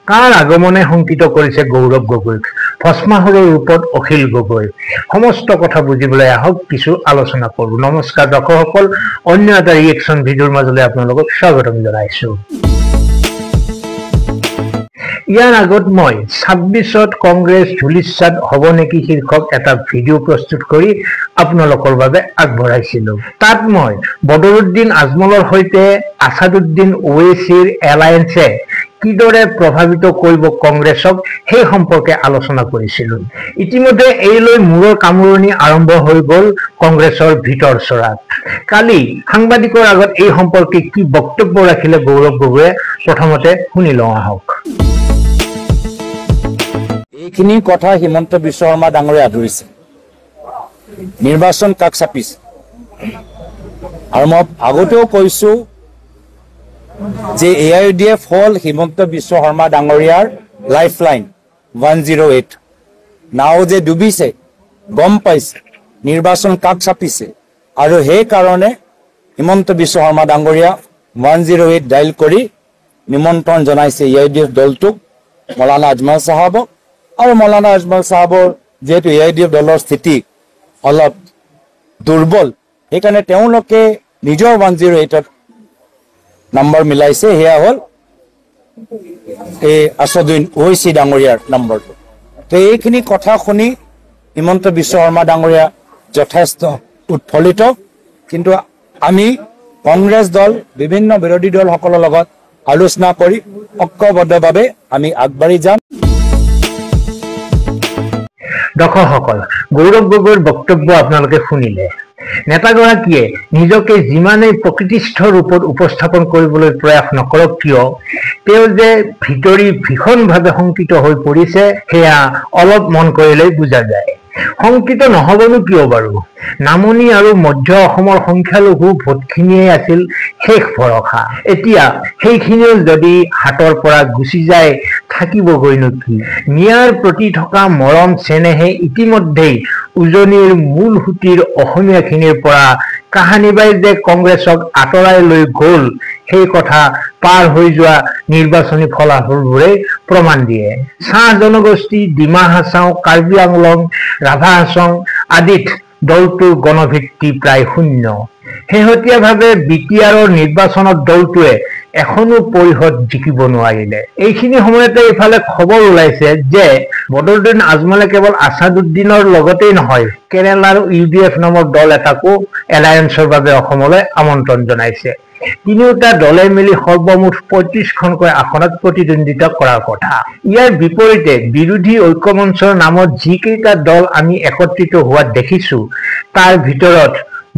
কাৰ আগমনে শংকিত কৰিছে গৌৰৱ গগৈক, ভস্মাসুৰৰ ৰূপত অখিল গগৈ। সমস্ত কথা বুজিবলৈ আহক কিছু আলোচনা কৰোঁ। নমস্কাৰ দৰ্শকসকল, অন্য এটা ৰিয়েকশ্যন ভিডিঅ'ৰ মাজলৈ আপোনালোকক স্বাগতম জনাইছোঁ। ইয়াৰ আগত মই 26ত কংগ্ৰেছ ধূলিসাৎ হ'ব নেকি শীৰ্ষক এটা ভিডিঅ' প্ৰস্তুত কৰি আপোনালোকৰ বাবে আগবঢ়াইছিলোঁ। তাত মই বদৰুদ্দিন আজমলৰ সৈতে আছাদুদ্দিন ওৱেইছিৰ এলায়েন্সে কিদৰে প্ৰভাৱিত কৰিব কংগ্ৰেছক সেই সম্পৰ্কে আলোচনা কৰিছিলোঁ। ইতিমধ্যে এই লৈ মূৰৰ কামোৰণি আৰম্ভ হৈ গ'ল কংগ্ৰেছৰ ভিতৰ চৰাত। কালি সাংবাদিকৰ আগত এই সম্পৰ্কে কি বক্তব্য ৰাখিলে গৌৰৱ গগৈয়ে, প্ৰথমতে শুনি লওঁ আহক। এইখিনি কথা হিমন্ত বিশ্ব শৰ্মা ডাঙৰে আদৰিছে, নিৰ্বাচন কাষ চাপিছে। আৰু মই আগতেও কৈছো যে AIUDF হ'ল হিমন্ত বিশ্ব শৰ্মা ডাঙৰীয়াৰ লাইফলাইন 108। নাও যে ডুবিছে গম পাইছে, নিৰ্বাচন কাষ চাপিছে, আৰু সেইকাৰণে হিমন্ত বিশ্ব শৰ্মা ডাঙৰীয়া 108 ডাইল কৰি নিমন্ত্ৰণ জনাইছে AIUDF দলটোক, মৌলানা আজমল চাহাবক। আৰু মৌলানা আজমল চাহাবৰ যিহেতু AIUDF দলৰ স্থিতি অলপ দুৰ্বল, সেইকাৰণে তেওঁলোকে নিজৰ 108ত নম্বৰ মিলাইছে। সেয়া হ'ল এই আছাদুদ্দিন ওৱেইছি ডাঙৰীয়াৰ নম্বৰটো। তো এইখিনি কথা শুনি হিমন্ত বিশ্ব শৰ্মা ডাঙৰীয়া যথেষ্ট উৎফুল্লিত। কিন্তু আমি কংগ্ৰেছ দল বিভিন্ন বিৰোধী দলসকলৰ লগত আলোচনা কৰি ঐক্যবদ্ধভাৱে আমি আগবাঢ়ি যাম। দৰ্শকসকল, গৌৰৱ গগৈৰ বক্তব্য আপোনালোকে শুনিলে। নেতাগৰাকীয়ে নিজকে যিমানেই প্ৰকৃতিস্থ ৰূপত উপস্থাপন কৰিবলৈ প্ৰয়াস নকৰক কিয়, তেওঁ যে ভিতৰি ভীষণভাৱে শংকিত হৈ পৰিছে সেয়া অলপ মন কৰিলেই বুজা যায়। শংকিত নহ'বনো কিয় বাৰু? নামনি আৰু মধ্য অসমৰ সংখ্যালঘু ভোটখিনিয়ে আছিল শেষ ভৰসা। এতিয়া সেইখিনিও যদি হাতৰ পৰা গুচি যায় থাকিবগৈনো কি? মিয়াৰ প্ৰতি থকা মৰম চেনেহে ইতিমধ্যেই উজনিৰ মূল সুঁতিৰ অসমীয়াখিনিৰ পৰা কাহানিবাই যে কংগ্ৰেছক আঁতৰাই লৈ গ'ল, সেই কথা পাৰ হৈ যোৱা নিৰ্বাচনী ফলাফলবোৰে প্ৰমাণ দিয়ে। চাহ জনগোষ্ঠী, ডিমা হাছাও, কাৰ্বি আংলং, ৰাভা হাছং আদিত দলটোৰ গণভিত্তি প্ৰায় শূন্য। শেহতীয়াভাৱে BTRৰ নিৰ্বাচনত দলটোৱে এখনো পৰিষদ জিকিব নোৱাৰিলে। এইখিনি সময়তে ইফালে খবৰ ওলাইছে যে বদৰুদ্দিন আজমলে কেৱল আছাদুদ্দিনৰ লগতেই নহয়, কেৰালাৰ UDF নামৰ দল এটাকো এলায়েন্সৰ বাবে অসমলৈ আমন্ত্ৰণ জনাইছে। তিনিওটা দলে মিলি সৰ্বমুঠ 35খনকৈ আসনত প্ৰতিদ্বন্দ্বিতা কৰাৰ কথা। ইয়াৰ বিপৰীতে বিৰোধী ঐক্যমঞ্চৰ নামত যিকেইটা দল আমি একত্ৰিত হোৱা দেখিছো, তাৰ ভিতৰত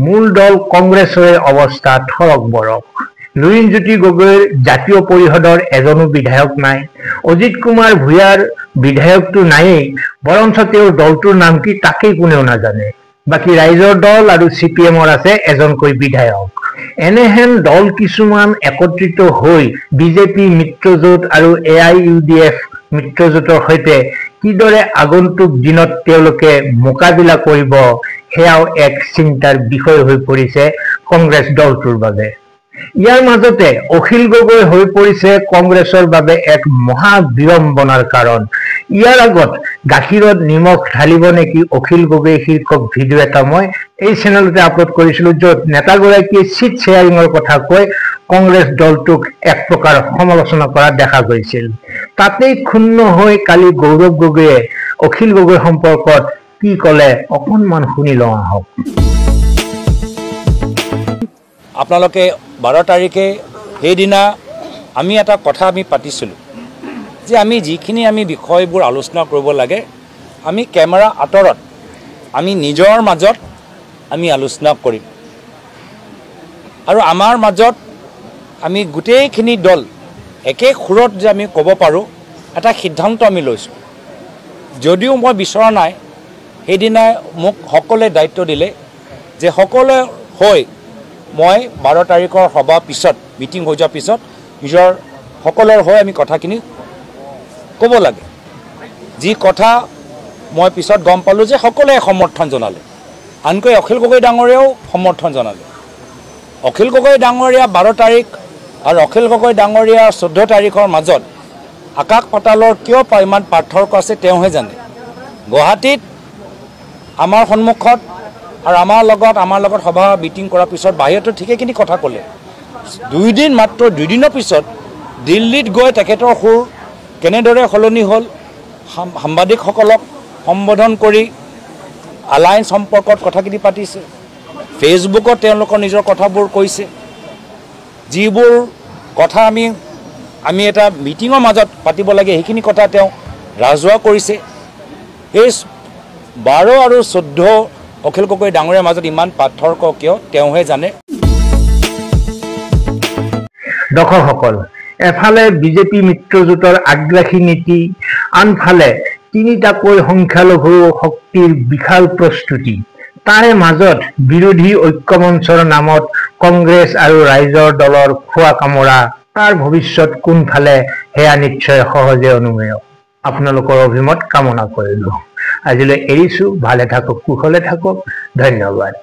মূল দল কংগ্ৰেছৰে অৱস্থা থৰক বৰক। লুৰিণজ্যোতি গগৈৰ জাতীয় পৰিষদৰ এজনো বিধায়ক নাই, অজিত কুমাৰ ভূঞাৰ বিধায়কটো নায়েই, বৰঞ্চ তেওঁৰ দলটোৰ নাম কি তাকেই কোনেও নাজানে। বাকী ৰাইজৰ দল আৰু CPMৰ আছে এজনকৈ বিধায়ক। এনেহেন দল কিছুমান একত্ৰিত হৈ বিজেপি মিত্ৰজোঁট আৰু AIUDF মিত্ৰজোঁটৰ সৈতে কিদৰে আগন্তুক দিনত তেওঁলোকে মোকাবিলা কৰিব, সেয়াও এক চিন্তাৰ বিষয় হৈ পৰিছে কংগ্ৰেছ দলটোৰ বাবে। ইয়াৰ মাজতে অখিল গগৈ হৈ পৰিছে কংগ্ৰেছৰ বাবে এক মহা বিড়ম্বনাৰ কাৰণ। ইয়াৰ আগত গাখীৰত নিমখ ঢালিব নেকি অখিল গগৈ শীৰ্ষক ভিডিঅ' এটা মই এই চেনেলতে আপলোড কৰিছিলোঁ, য'ত নেতাগৰাকীয়ে চিট শ্বেয়াৰিঙৰ কথা কৈ কংগ্ৰেছ দলটোক এক প্ৰকাৰ সমালোচনা কৰা দেখা গৈছিল। তাতেই ক্ষুণ্ণ হৈ কালি গৌৰৱ গগৈয়ে অখিল গগৈ সম্পৰ্কত কি ক'লে অকণমান শুনি লওঁ আহক। আপোনালোকে 12 তাৰিখে সেইদিনা আমি এটা কথা পাতিছিলোঁ যে আমি যিখিনি বিষয়বোৰ আলোচনা কৰিব লাগে, আমি কেমেৰা আঁতৰত আমি নিজৰ মাজত আমি আলোচনা কৰিম। আৰু আমাৰ মাজত আমি গোটেইখিনি দল একে সুৰত যে আমি ক'ব পাৰোঁ, এটা সিদ্ধান্ত আমি লৈছোঁ। যদিও মই বিচৰা নাই, সেইদিনা মোক সকলোৱে দায়িত্ব দিলে যে সকলোৱে হৈ মই 12 তাৰিখৰ সভা পিছত, মিটিং হৈ যোৱাৰ পিছত নিজৰ সকলৰ হৈ আমি কথাখিনি ক'ব লাগে। যি কথা মই পিছত গম পালোঁ যে সকলোৱে সমৰ্থন জনালে, আনকৈ অখিল গগৈ ডাঙৰীয়াও সমৰ্থন জনালে। অখিল গগৈ ডাঙৰীয়া 12 তাৰিখ আৰু অখিল গগৈ ডাঙৰীয়া 14 তাৰিখৰ মাজত আকাশ পাতালৰ কিয় ইমান পাৰ্থক্য আছে তেওঁহে জানে। গুৱাহাটীত আমাৰ সন্মুখত আৰু আমাৰ লগত সভা মিটিং কৰাৰ পিছত বাহিৰতো ঠিকেখিনি কথা ক'লে। মাত্ৰ দুদিনৰ পিছত দিল্লীত গৈ তেখেতৰ সুৰ কেনেদৰে সলনি হ'ল, সাংবাদিকসকলক সম্বোধন কৰি আলায়েন্স সম্পৰ্কত কথাখিনি পাতিছে। ফেচবুকত তেওঁলোকৰ নিজৰ কথাবোৰ কৈছে। যিবোৰ কথা আমি এটা মিটিঙৰ মাজত পাতিব লাগে সেইখিনি কথা তেওঁ ৰাজহুৱা কৰিছে। এই 12 আৰু 14 অখিল গগৈ ডাঙৰীয়াৰ মাজত ইমান পাৰ্থক্য কিয় তেওঁহে জানে। দৰ্শকসকল, এফালে বিজেপি মিত্ৰজোঁটৰ আগ্ৰাসী নীতি, আনফালে তিনিটাকৈ সংখ্যালঘু শক্তিৰ বিশাল প্ৰস্তুতি, তাৰে মাজত বিৰোধী ঐক্যমঞ্চৰ নামত কংগ্ৰেছ আৰু ৰাইজৰ দলৰ খোৱা কামৰা, তাৰ ভৱিষ্যত কোনফালে সেয়া নিশ্চয় সহজে অনুমেয়। আপোনালোকৰ অভিমত কামনা কৰিলোঁ। আজিলৈ এৰিছোঁ। ভালে থাকক, কুশলে থাকক। ধন্যবাদ।